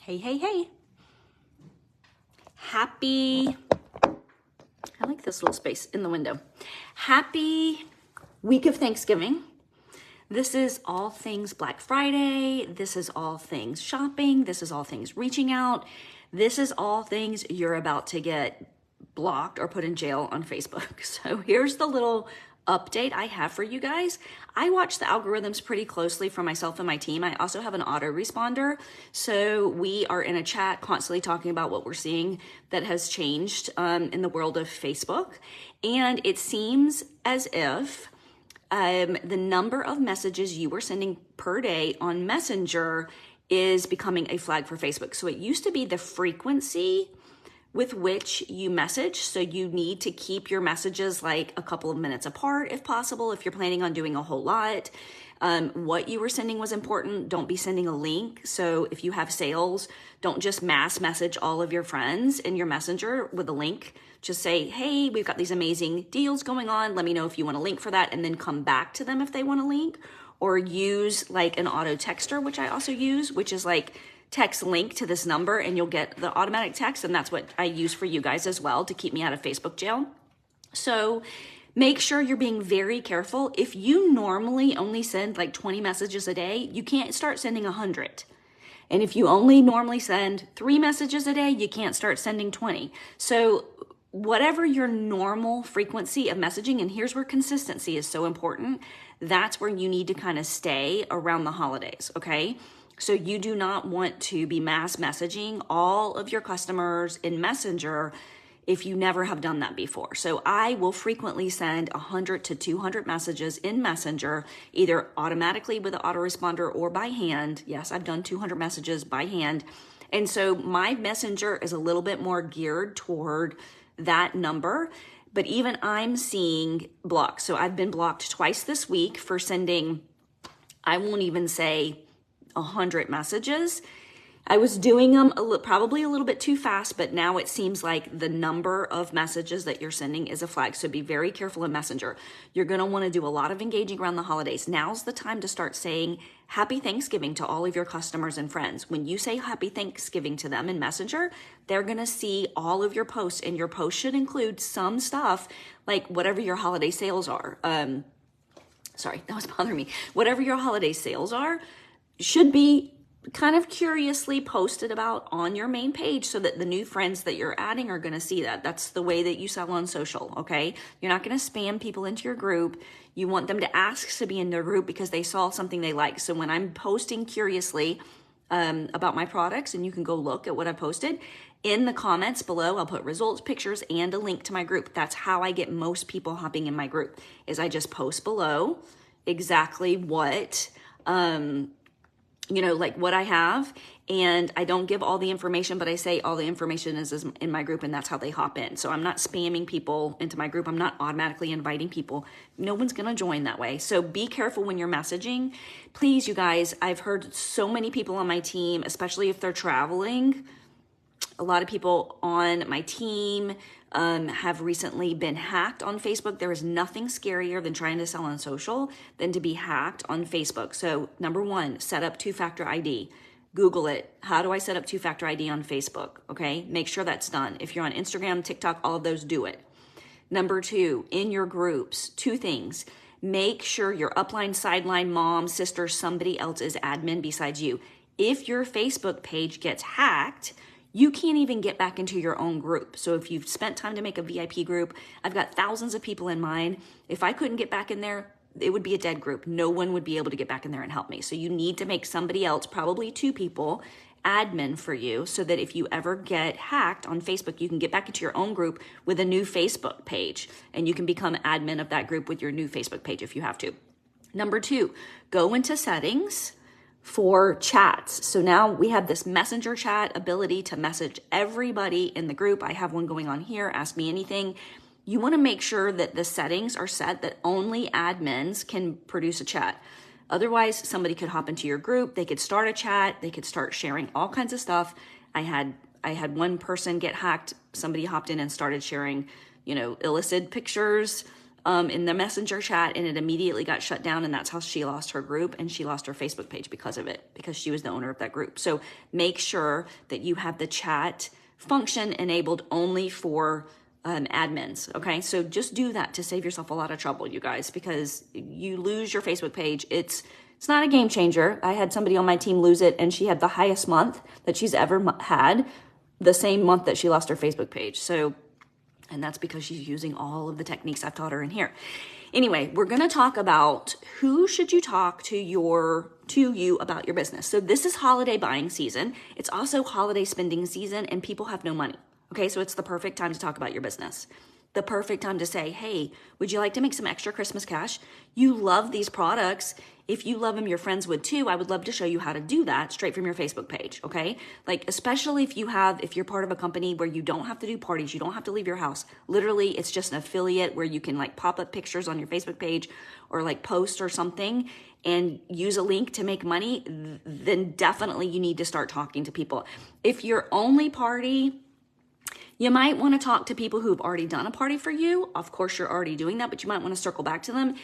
Hey, hey, hey. Happy, I like this little space in the window. Happy week of Thanksgiving. This is all things Black Friday. This is all things shopping. This is all things reaching out. This is all things you're about to get blocked or put in jail on Facebook. So here's the little update I have for you guys. I watch the algorithms pretty closely for myself and my team. I also have an autoresponder. So we are in a chat constantly talking about what we're seeing that has changed in the world of Facebook. And it seems as if the number of messages you were sending per day on Messenger is becoming a flag for Facebook. So it used to be the frequency with which you message. So you need to keep your messages like a couple of minutes apart if possible, if you're planning on doing a whole lot. What you were sending was important. Don't be sending a link. So if you have sales, don't just mass message all of your friends in your messenger with a link. Just say, hey, we've got these amazing deals going on. Let me know if you want a link for that, and then come back to them if they want a link. Or use like an auto texter, which I also use, which is like text link to this number and you'll get the automatic text. And that's what I use for you guys as well to keep me out of Facebook jail. So make sure you're being very careful. If you normally only send like 20 messages a day, you can't start sending 100. And if you only normally send 3 messages a day, you can't start sending 20. So whatever your normal frequency of messaging, and here's where consistency is so important, that's where you need to kind of stay around the holidays, okay? So you do not want to be mass messaging all of your customers in Messenger if you never have done that before. So I will frequently send 100 to 200 messages in Messenger, either automatically with the autoresponder or by hand. Yes, I've done 200 messages by hand. And so my Messenger is a little bit more geared toward that number, but even I'm seeing blocks. So I've been blocked twice this week for sending, I won't even say 100 messages. I was doing them probably a little bit too fast, but now it seems like the number of messages that you're sending is a flag. So be very careful in Messenger. You're going to want to do a lot of engaging around the holidays. Now's the time to start saying Happy Thanksgiving to all of your customers and friends. When you say Happy Thanksgiving to them in Messenger, they're going to see all of your posts, and your posts should include some stuff like whatever your holiday sales are. Sorry, that was bothering me. Whatever your holiday sales are should be kind of curiously posted about on your main page so that the new friends that you're adding are going to see that. That's the way that you sell on social, okay? You're not going to spam people into your group. You want them to ask to be in their group because they saw something they like. So when I'm posting curiously about my products, and you can go look at what I posted, in the comments below, I'll put results, pictures, and a link to my group. That's how I get most people hopping in my group, is I just post below exactly what like what I have, and I don't give all the information, but I say all the information is in my group, and that's how they hop in. So I'm not spamming people into my group. I'm not automatically inviting people. No one's going to join that way. So be careful when you're messaging. Please, you guys, I've heard so many people on my team, especially if they're traveling, a lot of people on my team have recently been hacked on Facebook. There is nothing scarier than trying to sell on social than to be hacked on Facebook. So number 1, set up 2-factor ID. Google it. How do I set up 2-factor ID on Facebook? Okay, make sure that's done. If you're on Instagram, TikTok, all of those, do it. Number 2, in your groups, 2 things. Make sure your upline, sideline, mom, sister, somebody else is admin besides you. If your Facebook page gets hacked, you can't even get back into your own group. So if you've spent time to make a VIP group, I've got thousands of people in mine. If I couldn't get back in there, it would be a dead group. No one would be able to get back in there and help me. So you need to make somebody else, probably 2 people, admin for you, so that if you ever get hacked on Facebook, you can get back into your own group with a new Facebook page, and you can become admin of that group with your new Facebook page if you have to. Number 2, go into settings for chats. So now we have this messenger chat ability to message everybody in the group. I have one going on here, Ask Me Anything. You want to make sure that the settings are set that only admins can produce a chat. Otherwise, somebody could hop into your group, they could start a chat, they could start sharing all kinds of stuff. I had one person get hacked. Somebody hopped in and started sharing, illicit pictures in the messenger chat, and it immediately got shut down, and that's how she lost her group, and she lost her Facebook page because of it, because she was the owner of that group. So make sure that you have the chat function enabled only for admins. Okay, so just do that to save yourself a lot of trouble, you guys, because you lose your Facebook page. It's not a game changer. I had somebody on my team lose it, and she had the highest month that she's ever had the same month that she lost her Facebook page. So, and that's because she's using all of the techniques I've taught her in here. Anyway, we're going to talk about who should you talk to you about your business. So this is holiday buying season. It's also holiday spending season, and people have no money. Okay, so it's the perfect time to talk about your business. The perfect time to say, hey, would you like to make some extra Christmas cash? You love these products. If you love them, your friends would too. I would love to show you how to do that straight from your Facebook page, okay? Like, especially if you're part of a company where you don't have to do parties, you don't have to leave your house. Literally, it's just an affiliate where you can like pop up pictures on your Facebook page or like post or something and use a link to make money, then definitely you need to start talking to people. If your only party, you might want to talk to people who've already done a party for you. Of course, you're already doing that, but you might want to circle back to them.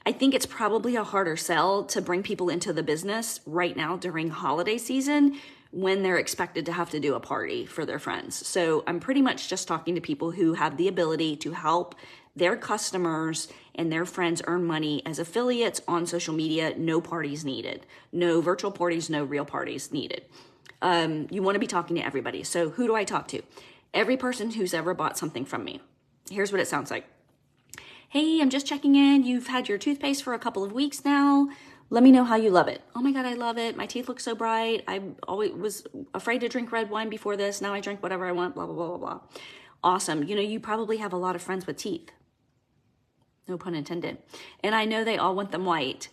I think it's probably a harder sell to bring people into the business right now during holiday season when they're expected to have to do a party for their friends. So I'm pretty much just talking to people who have the ability to help their customers and their friends earn money as affiliates on social media. No parties needed. No virtual parties, no real parties needed. You want to be talking to everybody. So who do I talk to? Every person who's ever bought something from me. Here's what it sounds like. Hey, I'm just checking in. You've had your toothpaste for a couple of weeks now. Let me know how you love it. Oh my God, I love it. My teeth look so bright. I always was afraid to drink red wine before this. Now I drink whatever I want, blah, blah, blah, blah, blah. Awesome. You know, you probably have a lot of friends with teeth. No pun intended. And I know they all want them white.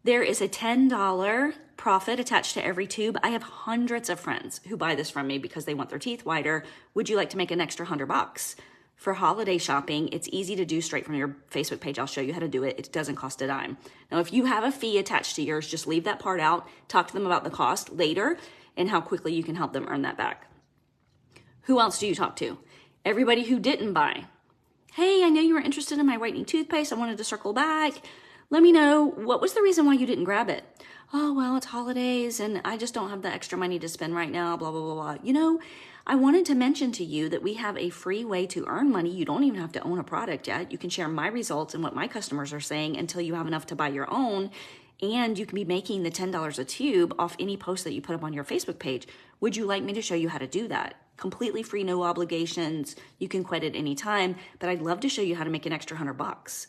There is a $10 profit attached to every tube. I have hundreds of friends who buy this from me because they want their teeth whiter. Would you like to make an extra $100? For holiday shopping, it's easy to do straight from your Facebook page. I'll show you how to do it. It doesn't cost a dime. Now, if you have a fee attached to yours, just leave that part out. Talk to them about the cost later and how quickly you can help them earn that back. Who else do you talk to? Everybody who didn't buy. Hey, I know you were interested in my whitening toothpaste. I wanted to circle back. Let me know, what was the reason why you didn't grab it? Oh, well, it's holidays and I just don't have the extra money to spend right now, blah, blah, blah, blah. You know, I wanted to mention to you that we have a free way to earn money. You don't even have to own a product yet. You can share my results and what my customers are saying until you have enough to buy your own. And you can be making the $10 a tube off any post that you put up on your Facebook page. Would you like me to show you how to do that? Completely free, no obligations. You can quit at any time, but I'd love to show you how to make an extra $100.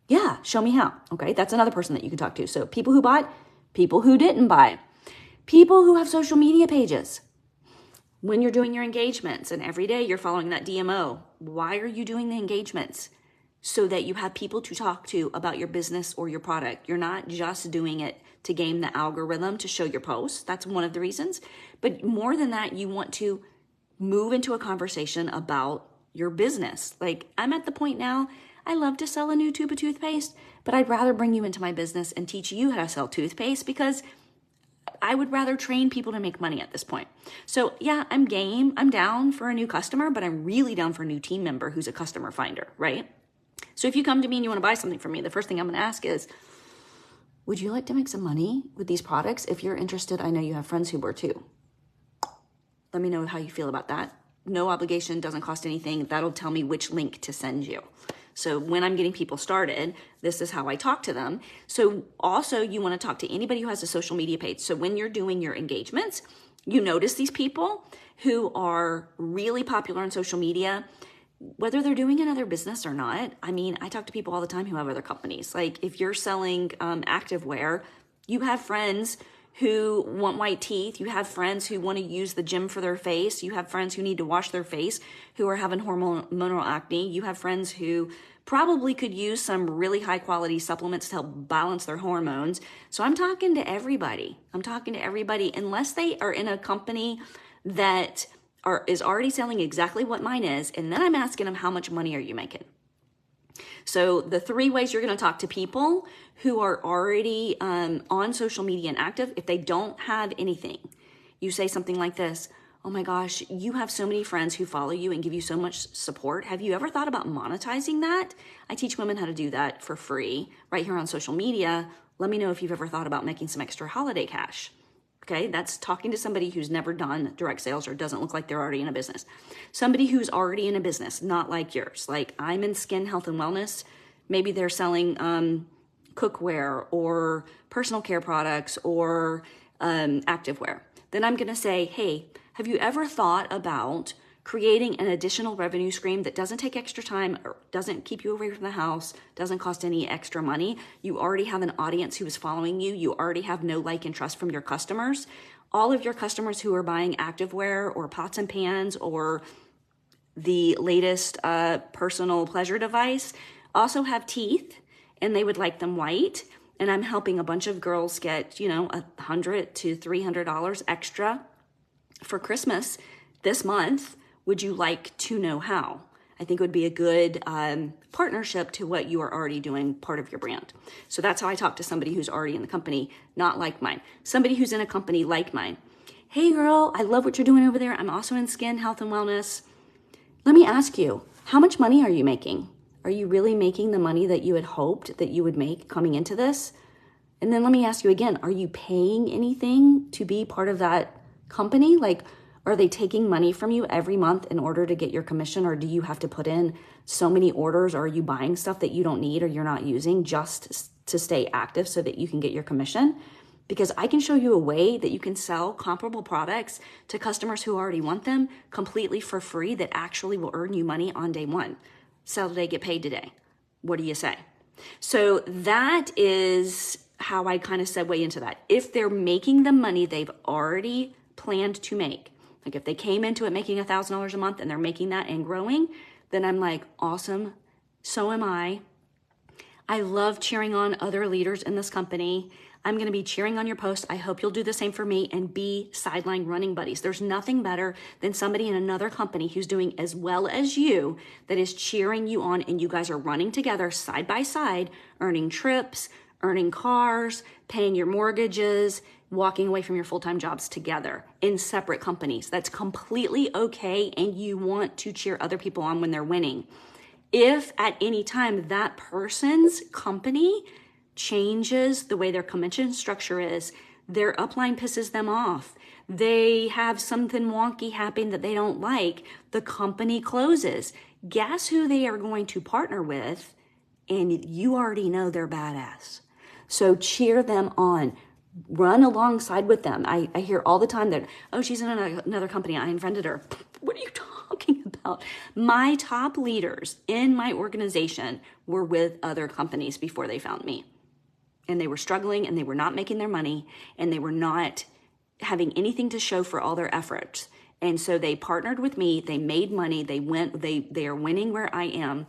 Yeah, show me how. Okay, that's another person that you can talk to. So people who bought, people who didn't buy, people who have social media pages. When you're doing your engagements and every day you're following that DMO, why are you doing the engagements? So that you have people to talk to about your business or your product. You're not just doing it to game the algorithm to show your posts. That's one of the reasons. But more than that, you want to move into a conversation about your business. Like, I'm at the point now, I love to sell a new tube of toothpaste, but I'd rather bring you into my business and teach you how to sell toothpaste because I would rather train people to make money at this point. So yeah, I'm game. I'm down for a new customer, but I'm really down for a new team member who's a customer finder, right? So if you come to me and you want to buy something from me, the first thing I'm going to ask is, would you like to make some money with these products? If you're interested, I know you have friends who were too. Let me know how you feel about that. No obligation, doesn't cost anything. That'll tell me which link to send you. So when I'm getting people started, this is how I talk to them. So also you want to talk to anybody who has a social media page. So when you're doing your engagements, you notice these people who are really popular on social media, whether they're doing another business or not. I mean, I talk to people all the time who have other companies. Like if you're selling activewear, you have friends who want white teeth. You have friends who want to use the gym for their face. You have friends who need to wash their face, who are having hormonal acne. You have friends who probably could use some really high quality supplements to help balance their hormones. So I'm talking to everybody. Unless they are in a company that is already selling exactly what mine is. And then I'm asking them, how much money are you making? So the 3 ways you're going to talk to people who are already on social media and active, if they don't have anything, you say something like this: oh my gosh, you have so many friends who follow you and give you so much support. Have you ever thought about monetizing that? I teach women how to do that for free right here on social media. Let me know if you've ever thought about making some extra holiday cash. Okay, that's talking to somebody who's never done direct sales or doesn't look like they're already in a business. Somebody who's already in a business, not like yours. Like I'm in skin health and wellness. Maybe they're selling cookware or personal care products or activewear. Then I'm going to say, hey, have you ever thought about creating an additional revenue stream that doesn't take extra time or doesn't keep you away from the house, doesn't cost any extra money? You already have an audience who is following you. You already have know, like, and trust from your customers. All of your customers who are buying activewear or pots and pans or the latest personal pleasure device also have teeth and they would like them white. And I'm helping a bunch of girls get, $100 to $300 extra for Christmas this month. Would you like to know how? I think it would be a good partnership to what you are already doing, part of your brand. So that's how I talk to somebody who's already in the company, not like mine. Somebody who's in a company like mine. Hey girl, I love what you're doing over there. I'm also in skin, health, and wellness. Let me ask you, how much money are you making? Are you really making the money that you had hoped that you would make coming into this? And then let me ask you again, are you paying anything to be part of that company? Like, are they taking money from you every month in order to get your commission? Or do you have to put in so many orders? Or are you buying stuff that you don't need or you're not using just to stay active so that you can get your commission? Because I can show you a way that you can sell comparable products to customers who already want them completely for free that actually will earn you money on day one. Sell today, get paid today. What do you say? So that is how I kind of segue into that. If they're making the money they've already planned to make, like if they came into it making $1,000 a month and they're making that and growing, then I'm like, awesome. So am I. I love cheering on other leaders in this company. I'm going to be cheering on your post. I hope you'll do the same for me and be sideline running buddies. There's nothing better than somebody in another company who's doing as well as you that is cheering you on and you guys are running together side by side, earning trips, earning cars, paying your mortgages, walking away from your full-time jobs together in separate companies. That's completely okay, and you want to cheer other people on when they're winning. If at any time that person's company changes the way their commission structure is, their upline pisses them off, they have something wonky happen that they don't like, the company closes. Guess who they are going to partner with? And you already know they're badass. So cheer them on. Run alongside with them. I hear all the time that, oh, she's in another company. I invented her. What are you talking about? My top leaders in my organization were with other companies before they found me. And they were struggling and they were not making their money and they were not having anything to show for all their efforts. And so they partnered with me. They made money. They are winning where I am.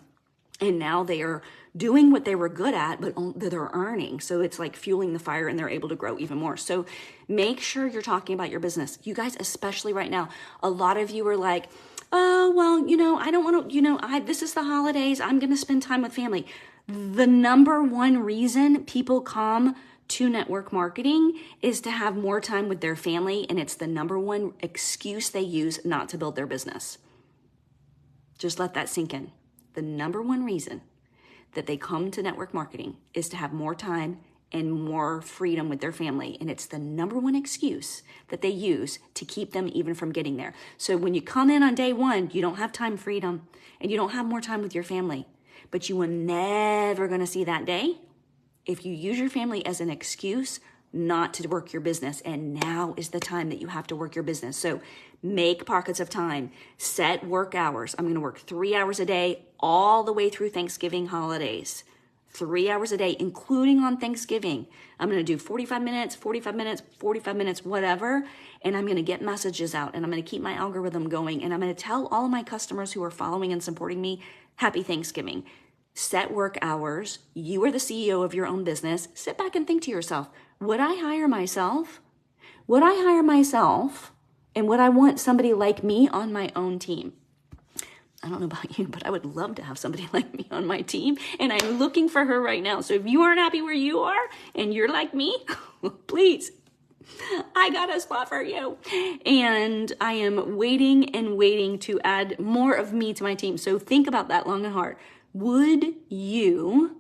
And now they are doing what they were good at, but they're earning. So it's like fueling the fire and they're able to grow even more. So make sure you're talking about your business. You guys, especially right now, a lot of you are like, oh, well, I don't want to, this is the holidays. I'm going to spend time with family. The number one reason people come to network marketing is to have more time with their family. And it's the number one excuse they use not to build their business. Just let that sink in. The number one reason that they come to network marketing is to have more time and more freedom with their family. And it's the number one excuse that they use to keep them even from getting there. So when you come in on day one, you don't have time freedom and you don't have more time with your family, but you are never going to see that day if you use your family as an excuse not to work your business. And now is the time that you have to work your business. So make pockets of time, set work hours. I'm going to work 3 hours a day all the way through Thanksgiving holidays, 3 hours a day, including on Thanksgiving. I'm going to do 45 minutes, 45 minutes, 45 minutes, whatever. And I'm going to get messages out and I'm going to keep my algorithm going. And I'm going to tell all of my customers who are following and supporting me, happy Thanksgiving. Set work hours. You are the CEO of your own business. Sit back and think to yourself, would I hire myself? Would I hire myself? And would I want somebody like me on my own team? I don't know about you, but I would love to have somebody like me on my team. And I'm looking for her right now. So if you aren't happy where you are and you're like me, please I got a spot for you. And I am waiting and waiting to add more of me to my team. So think about that long and hard. Would you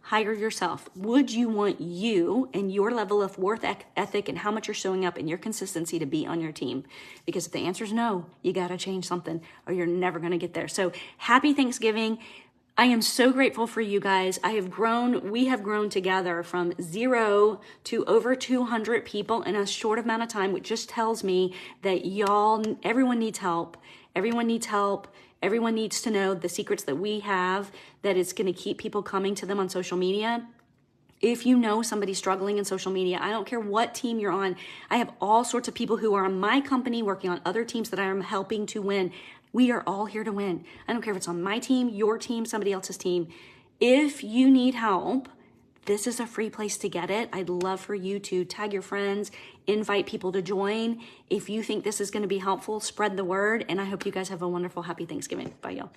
hire yourself? Would you want you and your level of worth ethic and how much you're showing up and your consistency to be on your team? Because if the answer is no, you got to change something or you're never going to get there. So happy Thanksgiving. I am so grateful for you guys. We have grown together from 0 to over 200 people in a short amount of time, which just tells me that everyone needs help. Everyone needs help. Everyone needs to know the secrets that we have, that it's going to keep people coming to them on social media. If you know somebody struggling in social media, I don't care what team you're on. I have all sorts of people who are on my company working on other teams that I am helping to win. We are all here to win. I don't care if it's on my team, your team, somebody else's team. If you need help, this is a free place to get it. I'd love for you to tag your friends, invite people to join. If you think this is going to be helpful, spread the word. And I hope you guys have a wonderful, happy Thanksgiving. Bye, y'all.